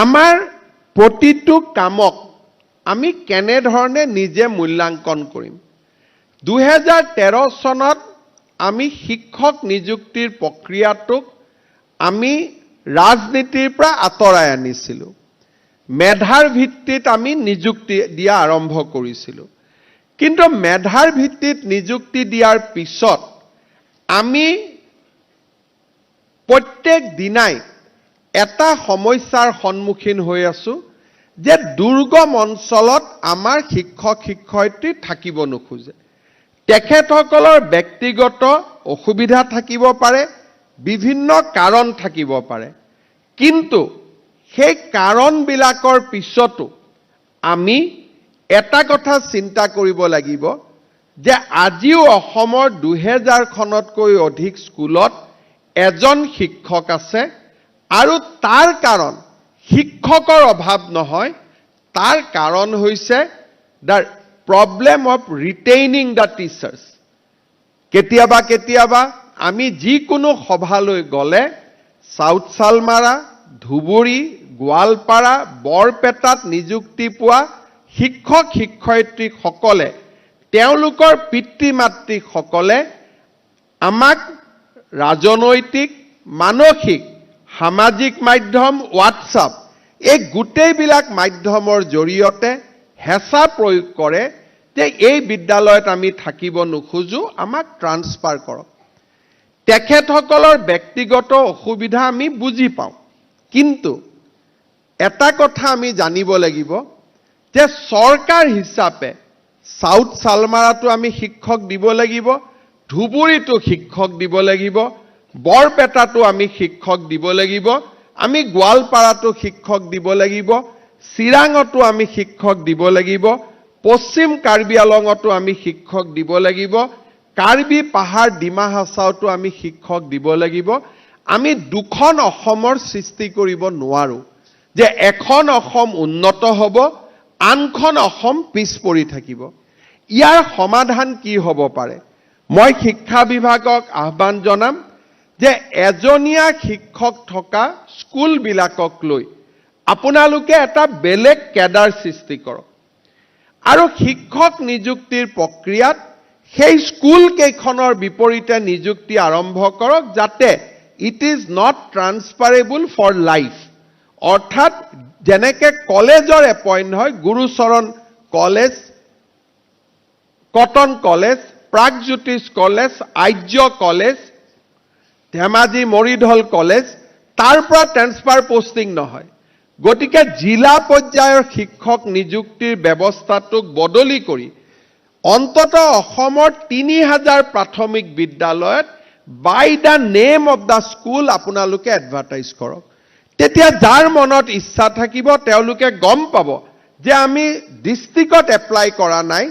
আমাৰ প্ৰতিটো কামক আমি কেনেধৰণে নিজে মূল্যাঙ্কন কৰিম 2013 চনত আমি শিক্ষক নিযুক্তিৰ প্ৰক্ৰিয়াটোক আমি ৰাজনীতিৰ পৰা আঁতৰাই আনিছিলোঁ মেধাৰ ভিত্তিত আমি নিযুক্তি দিয়া আৰম্ভ কৰিছিলোঁ কিন্তু মেধাৰ ভিত্তিত নিযুক্তি দিয়াৰ পিছত আমি প্ৰত্যেক দিনাই এটা সমস্যাৰ সন্মুখীন হৈ আছো যে দুৰ্গম অঞ্চলত আমাৰ শিক্ষক শিক্ষয়িত্ৰী থাকিব নোখোজে তেখেতসকলৰ ব্যক্তিগত অসুবিধা থাকিব পাৰে বিভিন্ন কাৰণ থাকিব পাৰে কিন্তু সেই কাৰণবিলাকৰ পিছতো আমি এটা কথা চিন্তা কৰিব লাগিব যে আজিও অসমৰ 2000খনতকৈ অধিক স্কুলত এজন শিক্ষক আছে আৰু তাৰ কাৰণ শিক্ষকৰ অভাৱ নহয় তাৰ কাৰণ হৈছে the problem of retaining the teachers কেতিয়াবা আমি যিকোনো সভালৈ গলে সাউথ সালমাৰা ধুবুৰী গোৱালপাৰা বৰপেটাত নিযুক্তি পোৱা শিক্ষক শিক্ষয়িত্ৰী সকলে তেওঁলোকৰ পিতৃ মাতৃ সকলে আমাক ৰাজনৈতিক মানসিক সামাজিক মাধ্যম হোৱাটছআপ এই গোটেইবিলাক মাধ্যমৰ জৰিয়তে হেঁচা প্ৰয়োগ কৰে যে এই বিদ্যালয়ত আমি থাকিব নোখোজো আমাক ট্ৰান্সফাৰ কৰক তেখেতসকলৰ ব্যক্তিগত অসুবিধা আমি বুজি পাওঁ কিন্তু এটা কথা আমি জানিব লাগিব যে সৰকাৰ হিচাপে সাউথ সালমাৰাটো আমি শিক্ষক দিব লাগিব ধুবুৰীটো শিক্ষক দিব লাগিব বৰপেটাটো আমি শিক্ষক দিব লাগিব আমি গোৱালপাৰাটো শিক্ষক দিব লাগিব চিৰাঙতো আমি শিক্ষক দিব লাগিব পশ্চিম কাৰ্বি আলঙতো আমি শিক্ষক দিব লাগিব কাৰ্বি পাহাৰ ডিমা হাছাওতো আমি শিক্ষক দিব লাগিব আমি দুখন অসমৰ সৃষ্টি কৰিব নোৱাৰো যে এখন অসম উন্নত হ'ব আনখন অসম পিছ পৰি থাকিব ইয়াৰ সমাধান কি হ'ব পাৰে মই শিক্ষা বিভাগক আহ্বান জনাম যে এজনীয়া শিক্ষক থকা স্কুল বিলাকক লৈ আপোনালোকে এটা বেলেগ কেডাৰ সৃষ্টি কৰক আৰু শিক্ষক নিযুক্তিৰ প্ৰক্ৰিয়াত সেই স্কুল কেইখনৰ বিপৰীতে নিযুক্তি আৰম্ভ কৰক যাতে it is not transferable for life অৰ্থাৎ যেনেকে কলেজৰ এপইণ্ট হয় Gurucharan college Cotton college Pragjyotish college Arya college Dhemaji Moridhal college তাৰ পৰা ট্ৰান্সফাৰ পোষ্টিং নহয় গতিকে জিলা পৰ্যায়ৰ শিক্ষক নিযুক্তিৰ ব্যৱস্থাটোক বদলি কৰি অন্ততঃ অসমৰ 3000 প্ৰাথমিক বিদ্যালয়ত by the name of the school আপোনালোকে এডভাৰটাইজ কৰক তেতিয়া যাৰ মনত ইচ্ছা থাকিব তেওঁলোকে গম পাব যে আমি ডিস্ট্ৰিক্টত এপ্লাই কৰা নাই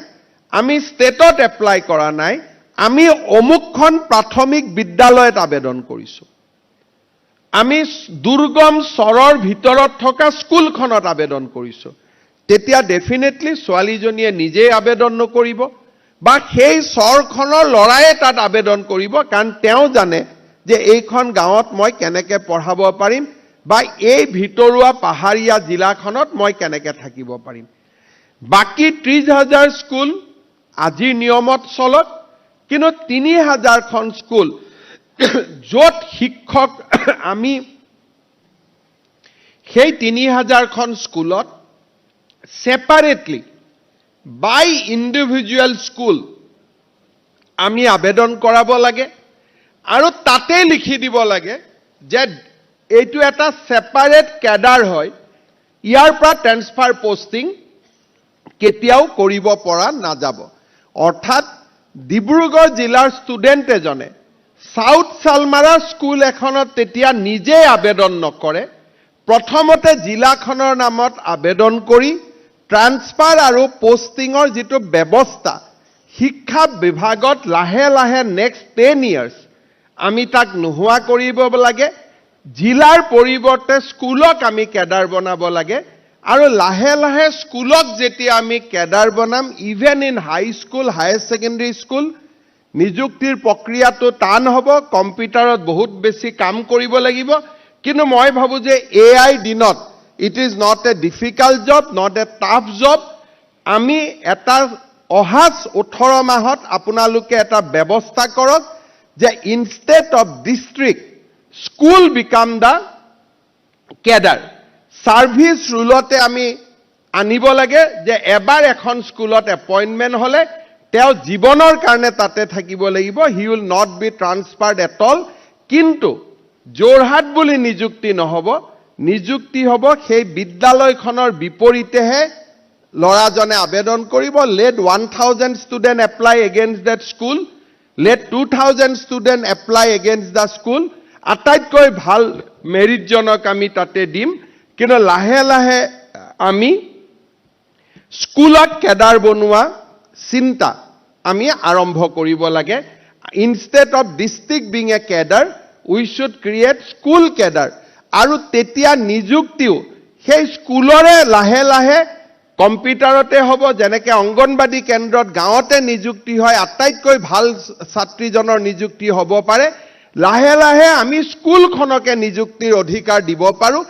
আমি ষ্টেটত এপ্লাই কৰা নাই আমি অমুকখন প্ৰাথমিক বিদ্যালয়ত আবেদন কৰিছো আমি দুৰ্গম চৰৰ ভিতৰত থকা স্কুলখনত আবেদন কৰিছো তেতিয়া ডেফিনেটলি ছোৱালীজনীয়ে নিজে আবেদন নকৰিব বা সেই চৰখনৰ লৰায়ে তাত আবেদন কৰিব কাৰণ তেওঁ জানে যে এইখন গাঁৱত মই কেনেকৈ পঢ়াব পাৰিম বা এই ভিতৰুৱা পাহাৰীয়া জিলাখনত মই কেনেকৈ থাকিব পাৰিম বাকি 30000 স্কুল আজিৰ নিয়মত চলক কিন্তু 3000খন স্কুল য'ত শিক্ষক আমি সেই 3000খন স্কুলত সেপাৰেটলি বাই ইন্ডিভিজুৱেল স্কুল আমি আবেদন কৰাব লাগে আৰু তাতে লিখি দিব লাগে যে এইটো এটা সেপাৰেট ক্যাডাৰ হয় ইয়াৰ পৰা ট্ৰান্সফাৰ পোষ্টিং কেতিয়াও কৰিব পৰা নাযাব অৰ্থাৎ ডিব্ৰুগড় জিলাৰ ষ্টুডেণ্ট এজনে সাউথ সালমাৰা স্কুল এখনত তেতিয়া নিজে আবেদন নকৰে প্ৰথমতে জিলাখনৰ নামত আবেদন কৰি ট্ৰান্সফাৰ আৰু পোষ্টিঙৰ যেটো ব্যৱস্থা শিক্ষা বিভাগত লাহে লাহে নেক্সট 10 ইয়াৰ্স আমি তাক নোহোৱা কৰিব লাগে জিলাৰ পৰিৱৰ্তে স্কুলক আমি কেডাৰ বনাব লাগে আৰু লাহে লাহে স্কুলক যেতিয়া আমি কেডাৰ বনাম even in high school higher secondary school নিযুক্তিৰ প্ৰক্ৰিয়াটো টান হ'ব কম্পিউটাৰত বহুত বেছি কাম কৰিব লাগিব কিন্তু মই ভাবো যে এআই দিনত It is not a difficult job, not a tough job. আমি এটা অহা 18 মাহত আপোনালোকে এটা ব্যৱস্থা কৰক যে instead of district, school become the cadre. Service rulete আমি আনিব লাগে যে এবাৰ এখন স্কুলত এপইন্টমেন্ট হলে তেও জীৱনৰ কাৰণে তাতে থাকিব লাগিব. He will not be transferred at all. কিন্তু যোৰহাট বুলি নিযুক্তি নহব, নিযুক্তি হ'ব সেই বিদ্যালয়খনৰ বিপৰীতেহে লৰাজনে আবেদন কৰিব. Let 1000 student apply against that school. Let 2000 student apply against the school. আটাইতকৈ ভাল মেৰিটজনক আমি তাতে দিম. কিন্তু লাহে লাহে আমি স্কুলত কেডাৰ বনোৱা চিন্তা আমি আৰম্ভ কৰিব লাগে. Instead of district being a cadre, we should create school cadre. আৰু তেতিয়া নিযুক্তিও সেই স্কুলৰে লাহে লাহে কম্পিউটাৰতে হ'ব, যেনেকৈ অংগনবাদী কেন্দ্ৰত গাঁৱতে নিযুক্তি হয়, আটাইতকৈ ভাল ছাত্ৰীজনৰ নিযুক্তি হ'ব পাৰে. লাহে লাহে আমি স্কুলখনকে নিযুক্তিৰ অধিকাৰ দিব পাৰোঁ,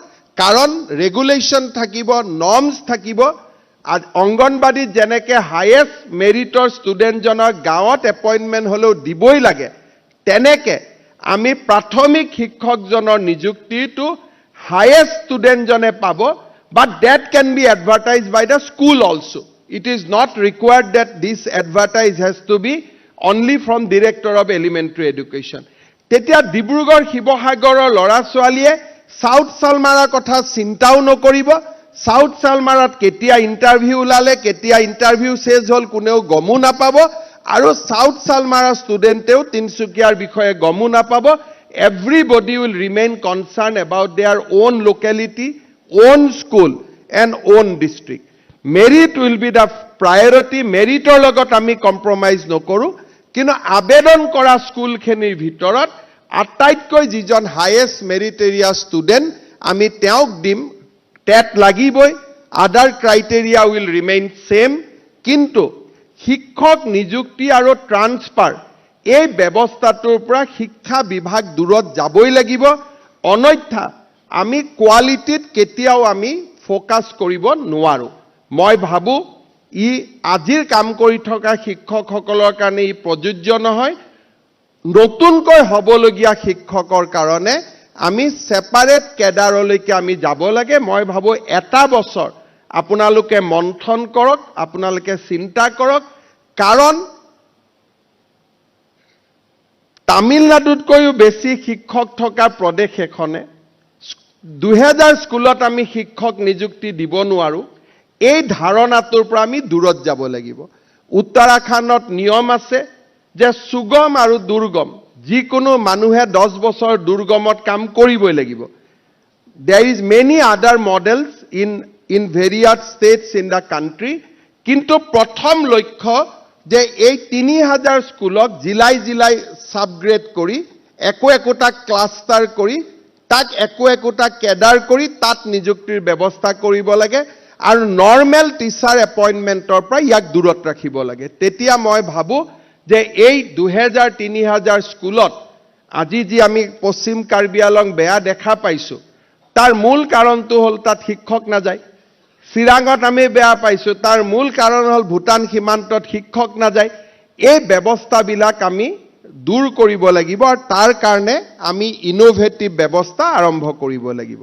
কাৰণ ৰেগুলেশ্যন থাকিব, নৰ্মছ থাকিব. অংগনবাদীত যেনেকৈ হায়েষ্ট মেৰিটৰ ষ্টুডেণ্টজনক গাঁৱত এপইণ্টমেণ্ট হ'লেও দিবই লাগে, তেনেকৈ আমি প্ৰাথমিক শিক্ষকজনৰ নিযুক্তিটো হায়েষ্ট ষ্টুডেণ্টজনে পাব. But that can be advertised by the school also. It is not required that this advertise has to be only from Director of Elementary Education. তেতিয়া ডিব্ৰুগড় শিৱসাগৰৰ ল'ৰা ছোৱালীয়ে সাউথ সালমাৰাৰ কথা চিন্তাও নকৰিব. সাউথ সালমাৰাত কেতিয়া ইণ্টাৰভিউ ওলালে, কেতিয়া ইণ্টাৰভিউ শেষ হ'ল কোনেও গমো নাপাব, আৰু সাউথ সালমাৰা ষ্টুডেণ্টেও তিনচুকীয়াৰ বিষয়ে গমো নাপাব. Everybody will remain concerned about their own locality, own school and own district. Merit will be the priority. Meritor logot ami compromise nokoru. Kino abedon kora school khenir bhitorot attaittkoi jijon highest meritorious student ami teok dim. TET lagiboi, other criteria will remain same. Kintu শিক্ষক নিযুক্তি আৰু transfer এই ব্যৱস্থাটোৰ পৰা শিক্ষা বিভাগ দূৰত যাবই লাগিব. অন্যথা আমি কোৱালিটিত কেতিয়াও আমি ফোকাস কৰিব নোৱাৰো. মই ভাবো ই আজিৰ কাম কৰি থকা শিক্ষকসকলৰ কাৰণে ই প্ৰযোজ্য নহয়. নতুনকৈ হ'বলগীয়া শিক্ষকৰ কাৰণে আমি সেপাৰেট কেডাৰলৈকে আমি যাব লাগে. মই ভাবো এটা বছৰ আপোনালোকে মন্থন কৰক, আপোনালোকে চিন্তা কৰক, কাৰণ তামিলনাডুতকৈও বেছি শিক্ষক থকা প্ৰদেশ এখনে 2000 স্কুলত আমি শিক্ষক নিযুক্তি দিব নোৱাৰো. এই ধাৰণাটোৰ পৰা আমি দূৰত যাব লাগিব. উত্তৰাখণ্ডত নিয়ম আছে যে সুগম আৰু দুৰ্গম যিকোনো মানুহে 10 বছৰ দুৰ্গমত কাম কৰিবই লাগিব. There is many other models in various states in the country. কিন্তু প্ৰথম লক্ষ্য যে এই 3000 স্কুলক জিলাই জিলাই সাবগ্ৰেড কৰি একোটা ক্লাষ্টাৰ কৰি তাক একোটা কেডাৰ কৰি তাত নিযুক্তিৰ ব্যৱস্থা কৰিব লাগে আৰু নৰ্মেল টিচাৰ এপইণ্টমেণ্টৰ পৰা ইয়াক দূৰত ৰাখিব লাগে. তেতিয়া মই ভাবো যে এই 2000-3000 স্কুলত আজি যি আমি পশ্চিম কাৰ্বি আলং বেয়া দেখা পাইছো, তাৰ মূল কাৰণটো হ'ল তাত শিক্ষক নাযায়. চিৰাঙত আমি বেয়া পাইছো, তাৰ মূল কাৰণ হ'ল ভূটান সীমান্তত শিক্ষক নাযায়. এই ব্যৱস্থাবিলাক আমি দূৰ কৰিব লাগিব আৰু তাৰ কাৰণে আমি ইনোভেটিভ ব্যৱস্থা আৰম্ভ কৰিব লাগিব.